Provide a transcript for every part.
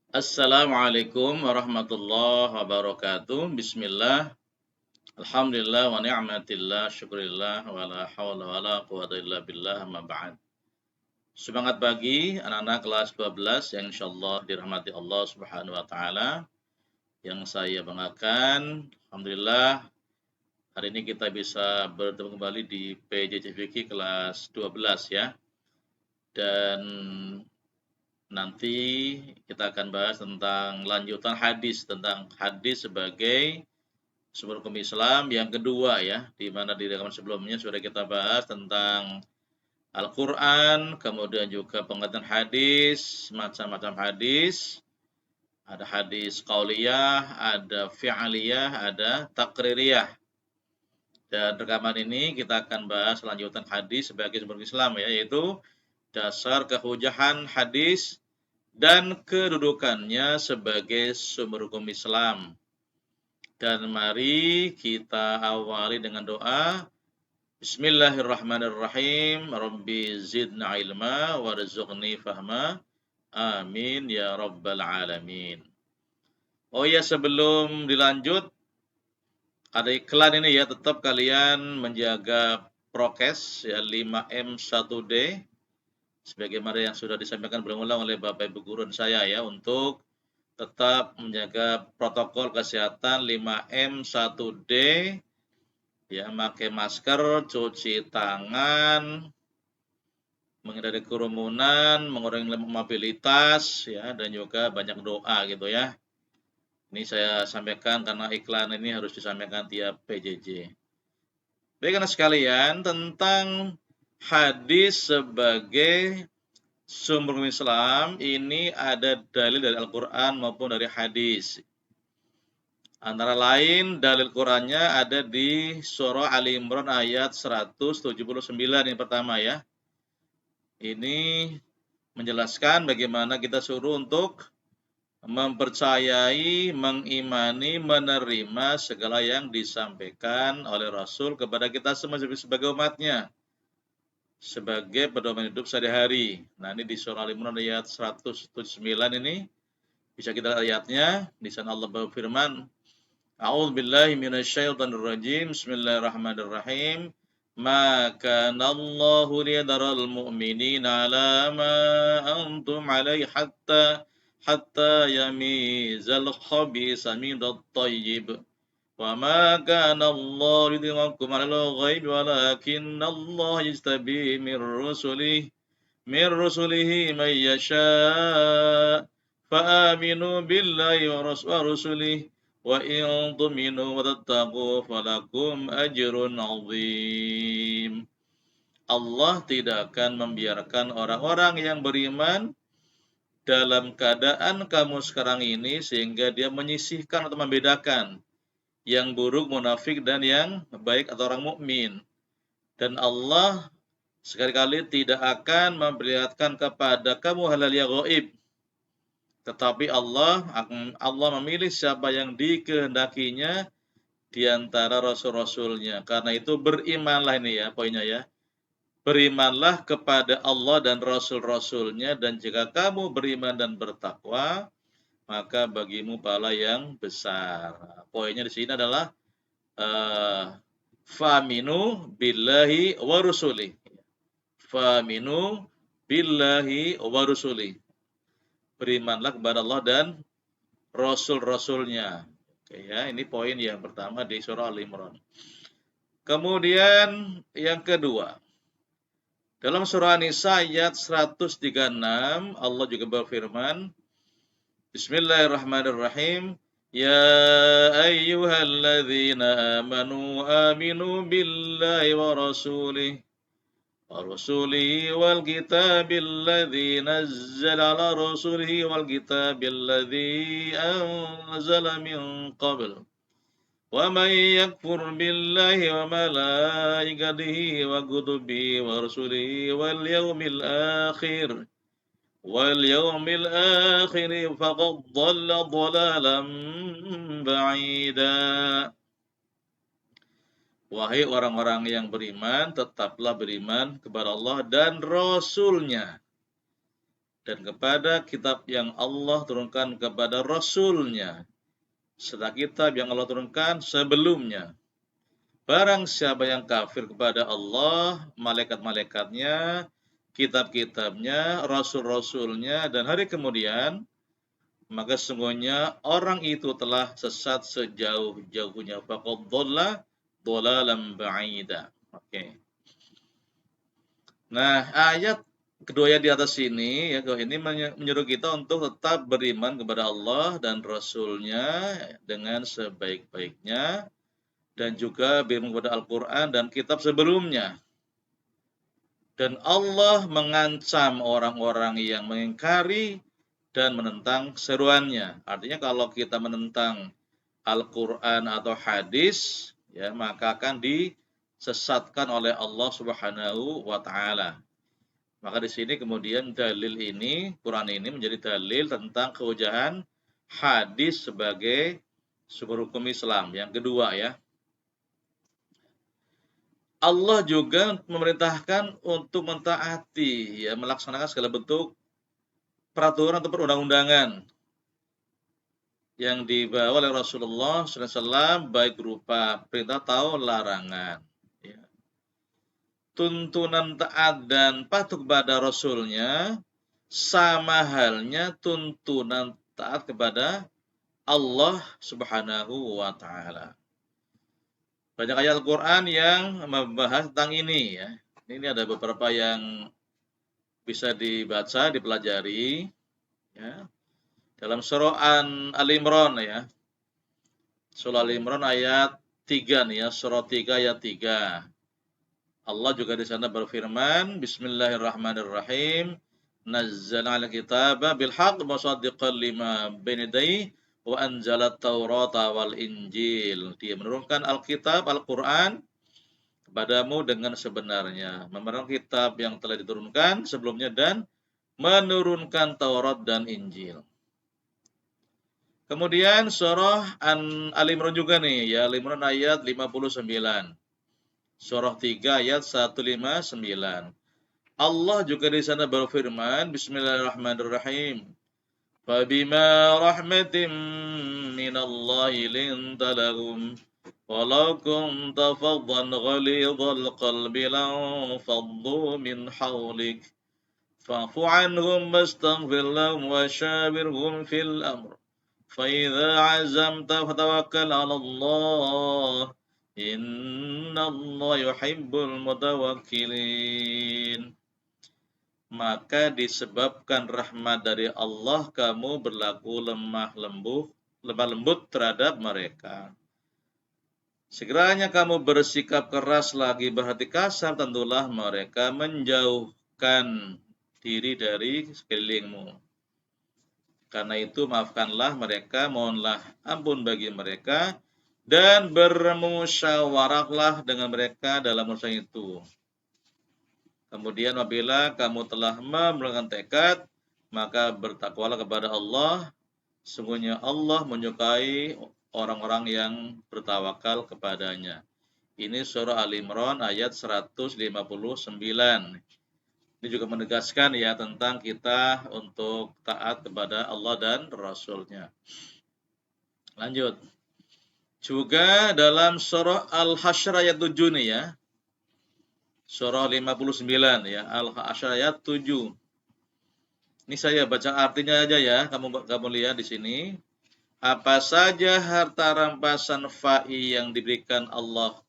Assalamualaikum warahmatullahi wabarakatuh. Bismillah. Alhamdulillah wa ni'matillah. Syukurillah wa la hawla wa la quwata illa billah ma ba'd. Semangat pagi anak-anak kelas 12 yang insyaallah dirahmati Allah Subhanahu wa taala. Yang saya banggakan, alhamdulillah hari ini kita bisa bertemu kembali di PJJ Fikih kelas 12 ya. Dan nanti kita akan bahas tentang lanjutan hadis, tentang hadis sebagai sumber hukum Islam yang kedua ya, di mana di rekaman sebelumnya sudah kita bahas tentang Al-Quran, kemudian juga pengertian hadis, macam-macam hadis, ada hadis qauliyah, ada fi'aliyah, ada takririyah. Dan rekaman ini kita akan bahas lanjutan hadis sebagai sumber hukum Islam ya, yaitu dasar kehujahan hadis dan kedudukannya sebagai sumber hukum Islam. Dan mari kita awali dengan doa. Bismillahirrahmanirrahim. Rabbi zidna ilma warzuqni fahma. Amin ya rabbal alamin. Oh ya, sebelum dilanjut, ada iklan ini ya, tetap kalian menjaga prokes ya, 5M1D sebagaimana yang sudah disampaikan berulang oleh Bapak Ibu guru saya ya, untuk tetap menjaga protokol kesehatan 5M1D ya, pakai masker, cuci tangan, menghindari kerumunan, mengurangi mobilitas ya, dan juga banyak doa gitu ya. Ini saya sampaikan karena iklan ini harus disampaikan tiap PJJ. Baik anak sekalian, tentang hadis sebagai sumber Islam ini ada dalil dari Al-Quran maupun dari hadis. Antara lain dalil Qurannya ada di surah Ali Imran ayat 179 yang pertama ya. Ini menjelaskan bagaimana kita suruh untuk mempercayai, mengimani, menerima segala yang disampaikan oleh Rasul kepada kita semua sebagai umatnya, sebagai pedoman hidup sehari-hari. Nah, ini di surah Ali Imran ayat 179 ini bisa kita lihat ayatnya. Di sana Allah berfirman, A'udzu billahi minasyaitonir rajim. Bismillahirrahmanirrahim. Ma kana Allahu liyadharal mu'minina 'ala ma antum 'alaihi hatta yamizal khabisa minat thayyib. Wa ma kana Allahu liyudhi'akum 'alal ghaibi walakinna Allah yajtabi min rusulihi man yasha'. Fa'aminu billahi wa rusulihi wa in tuminu wa tattaqu falakum ajrun 'azim. Allah tidak akan membiarkan orang-orang yang beriman dalam keadaan kamu sekarang ini sehingga dia menyisihkan atau membedakan yang buruk munafik dan yang baik atau orang mukmin. Dan Allah sekali-kali tidak akan memperlihatkan kepada kamu hal-hal yang gaib. Tetapi Allah memilih siapa yang dikehendakinya di antara rasul-rasulnya. Karena itu berimanlah, ini ya poinnya ya. Berimanlah kepada Allah dan rasul-rasulnya, dan jika kamu beriman dan bertakwa, maka bagimu pahala yang besar. Poinnya di sini adalah faminu billahi wa rusuli. Faminu billahi wa rusuli. Berimanlah kepada Allah dan Rasul-Rasulnya. Oke ya, ini poin yang pertama di surah Al-Imran. Kemudian yang kedua, dalam surah An-Nisa ayat 136, Allah juga berfirman, Bismillahirrahmanirrahim. Ya ayyuhalladzina amanu aminu billahi wa rasulih والكتاب الذي نزل على رسوله والكتاب الذي أنزل من قبل ومن يكفر بالله وملائكته وكتبه ورسله واليوم الآخر فقد ضل ضلالا بعيدا. Wahai orang-orang yang beriman, tetaplah beriman kepada Allah dan Rasul-Nya. dan kepada kitab yang Allah turunkan kepada Rasul-Nya, serta kitab yang Allah turunkan sebelumnya. Barang siapa yang kafir kepada Allah, malaikat-malaikatnya, kitab-kitabnya, rasul-rasulnya, dan hari kemudian, maka sesungguhnya orang itu telah sesat sejauh-jauhnya. Faqad dhalla dhalalan ba'ida. Oke. Nah, ayat kedua yang di atas ini, ya, ini menyuruh kita untuk tetap beriman kepada Allah dan Rasul-Nya dengan sebaik-baiknya, dan juga beriman kepada Al-Quran dan kitab sebelumnya. Dan Allah mengancam orang-orang yang mengingkari dan menentang seruannya. Artinya kalau kita menentang Al-Quran atau hadis, ya, maka akan disesatkan oleh Allah Subhanahu wa Ta'ala. Maka di sini kemudian dalil ini, Quran ini menjadi dalil tentang kehujahan hadis sebagai sumber hukum Islam. Yang kedua, ya, Allah juga memerintahkan untuk mentaati, ya, melaksanakan segala bentuk peraturan atau perundang-undangan yang dibawa oleh Rasulullah SAW, baik berupa perintah atau larangan. Ya. Tuntunan taat dan patuh kepada Rasulnya sama halnya tuntunan taat kepada Allah Subhanahu wa Ta'ala. Banyak ayat Al-Quran yang membahas tentang ini, ya. Ini ada beberapa yang bisa dibaca, dipelajari, ya. Dalam surah Al-Imran, ya. Surah Al-Imran ayat 3 nih, ya, surah 3 ayat 3. Allah juga di sana berfirman, Bismillahirrahmanirrahim. Nazzala 'alal kitaba bil haqq musaddiqan lima baina yadayhi wa anzalat Taurata wal Injil. Dia menurunkan Alkitab, Al-Quran kepadamu dengan sebenarnya, membenarkan kitab yang telah diturunkan sebelumnya dan menurunkan Taurat dan Injil. Kemudian surah Al-Imran juga nih, ya, Al-Imran ayat 59. Surah 3 ayat 159. Allah juga di sana berfirman, Bismillahirrahmanirrahim. Fabima rahmatin minallahi linta lahum walau kunta faddan ghalidhal qalbi lanfaddu min hawlik fa'fu anhum wastaghfir lahum wa syawirhum fil amr فإذا عزمت فتوكل على الله إن الله يحب المتوكلين. Maka disebabkan rahmat dari Allah kamu berlaku lemah lembut terhadap mereka. Sekiranya kamu bersikap keras lagi berhati kasar, tentulah mereka menjauhkan diri dari sekelilingmu. Karena itu maafkanlah mereka, mohonlah ampun bagi mereka, dan bermusyawarahlah dengan mereka dalam urusan itu. Kemudian apabila kamu telah memulangkan tekad, maka bertakwalah kepada Allah. Sungguhnya Allah menyukai orang-orang yang bertawakal kepadanya. Ini surah Al-Imran ayat 159. Ini juga menegaskan, ya, tentang kita untuk taat kepada Allah dan Rasul-Nya. Lanjut. Juga dalam surah Al-Hasyr ayat 7 nih, ya. Surah 59, ya, Al-Hasyr ayat 7. Ini saya baca artinya aja, ya. Kamu lihat di sini. Apa saja harta rampasan fa'i yang diberikan Allah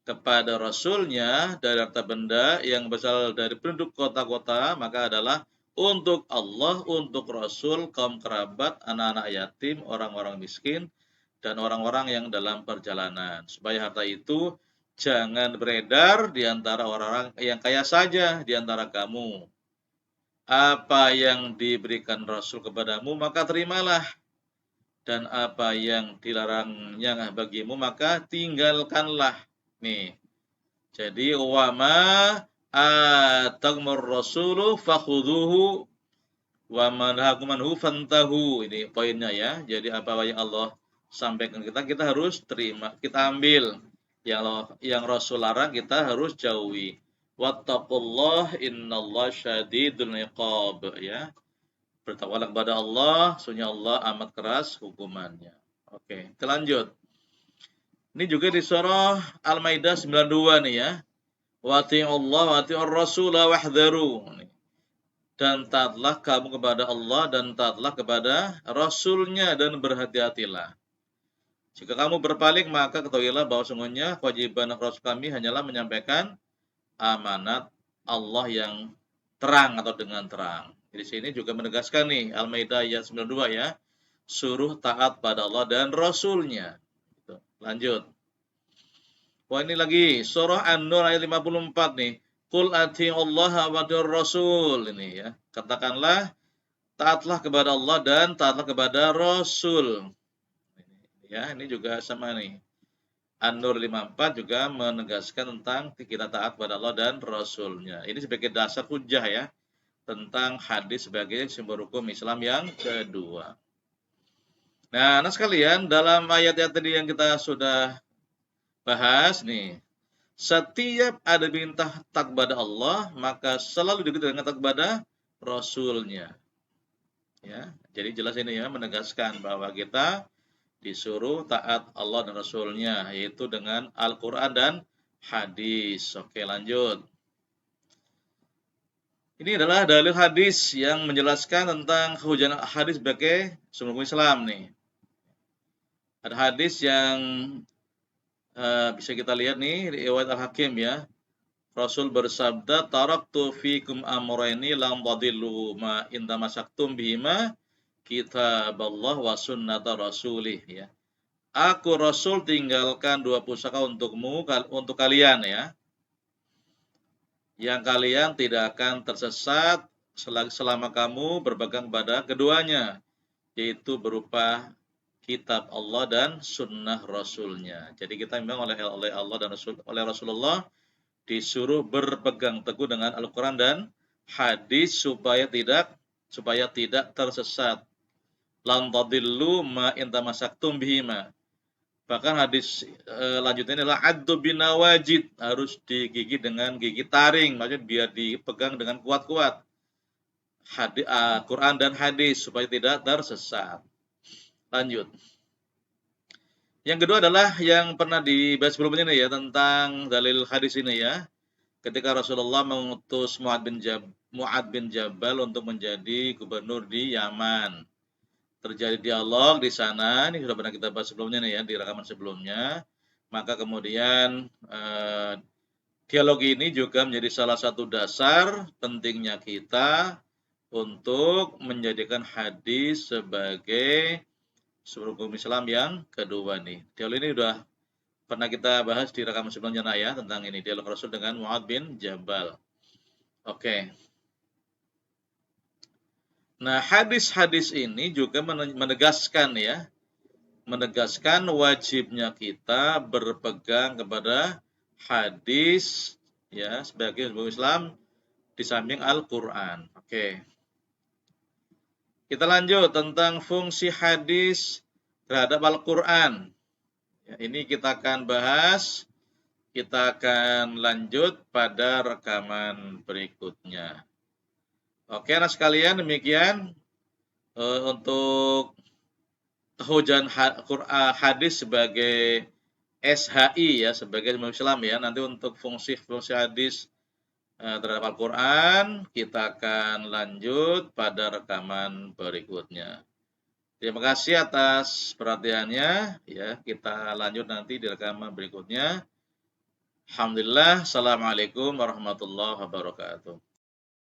kepada Rasul-Nya dari harta benda yang berasal dari penduduk kota-kota, maka adalah untuk Allah, untuk Rasul, kaum kerabat, anak-anak yatim, orang-orang miskin, dan orang-orang yang dalam perjalanan. Supaya harta itu jangan beredar di antara orang-orang yang kaya saja di antara kamu. Apa yang diberikan Rasul kepadamu, maka terimalah. Dan apa yang dilarangnya bagimu, maka tinggalkanlah. Nih. Jadi wama atakumur rasulu fakhuduhu wa manhakum anhu fantahu. Ini poinnya, ya. Jadi apa yang Allah sampaikan kita harus terima, kita ambil. Yang Rasul larang kita harus jauhi. Wattaqullah innallaha syadidul iqab, ya. Bertakwalah kepada Allah, sesungguhnya Allah amat keras hukumannya. Oke, kita lanjut. Ini juga di surah Al-Maidah 92 nih ya. Wa ati'ullah wa ati'ur rasula wahdharu. Dan taatlah kamu kepada Allah dan taatlah kepada Rasulnya dan berhati-hatilah. Jika kamu berpaling maka ketahuilah bahwa sungguhnya kewajiban Rasul kami hanyalah menyampaikan amanat Allah yang terang atau dengan terang. Di sini juga menegaskan nih Al-Maidah ayat 92 ya. Suruh taat pada Allah dan Rasulnya. Gitu. Lanjut. Wah ini lagi surah An-Nur ayat 54 nih. Qul ati'ullaha wa ati'ur rasul ini ya. Katakanlah taatlah kepada Allah dan taatlah kepada Rasul. Ya, ini juga sama nih. An-Nur 54 juga menegaskan tentang kita taat kepada Allah dan Rasulnya. Ini sebagai dasar hujjah ya. Tentang hadis sebagai sumber hukum Islam yang kedua. Nah, anak sekalian, dalam ayat-ayat tadi yang kita sudah bahas nih, setiap ada perintah taat kepada Allah, maka selalu diikuti dengan taat kepada Rasulnya. Ya, jadi jelas ini ya menegaskan bahwa kita disuruh taat Allah dan Rasulnya, yaitu dengan Al-Quran dan hadis. Oke, lanjut. Ini adalah dalil hadis yang menjelaskan tentang kehujanan hadis sebagai sumber hukum Islam nih. Ada hadis yang bisa kita lihat nih riwayat Al-Hakim ya. Rasul bersabda, "Taraktu fikum amrayni lam tadillu ma in tamasaktum bihima kitaballah wa sunnata rasulih," ya. Aku Rasul tinggalkan dua pusaka untukmu untuk kalian ya. Yang kalian tidak akan tersesat selama kamu berpegang pada keduanya, yaitu berupa kitab Allah dan sunnah Rasulnya. Jadi kita memang oleh Allah dan oleh Rasulullah disuruh berpegang teguh dengan Al-Quran dan hadis supaya tidak tersesat. Lan tadillu ma in tamasaktum bihima. Bahkan hadis lanjutnya adalah addu binawajid, harus digigit dengan gigi taring, maksudnya biar dipegang dengan kuat-kuat. Quran dan hadis supaya tidak tersesat. Lanjut. Yang kedua adalah yang pernah dibahas sebelumnya nih ya, tentang dalil hadis ini ya. Ketika Rasulullah mengutus Mu'ad bin Jabal untuk menjadi gubernur di Yaman. Terjadi dialog di sana, ini sudah pernah kita bahas sebelumnya nih ya, di rekaman sebelumnya. Maka kemudian dialog ini juga menjadi salah satu dasar pentingnya kita untuk menjadikan hadis sebagai sumber hukum Islam yang kedua nih. Dialog ini sudah pernah kita bahas di rekaman sebelumnya ya, tentang ini dialog Rasul dengan Mu'ad bin Jabal. Oke. Nah, hadis-hadis ini juga menegaskan ya, menegaskan wajibnya kita berpegang kepada hadis ya sebagai sebuah Islam di samping Al-Qur'an. Oke. Kita lanjut tentang fungsi hadis terhadap Al-Qur'an. Ya, ini kita akan bahas, kita akan lanjut pada rekaman berikutnya. Oke, anak sekalian, demikian untuk kehujanan hadis sebagai SHI ya, sebagai Islam ya. Nanti untuk fungsi-fungsi hadis terhadap Al-Quran kita akan lanjut pada rekaman berikutnya. Terima kasih atas perhatiannya ya. Kita lanjut nanti di rekaman berikutnya. Alhamdulillah. Assalamualaikum warahmatullahi wabarakatuh.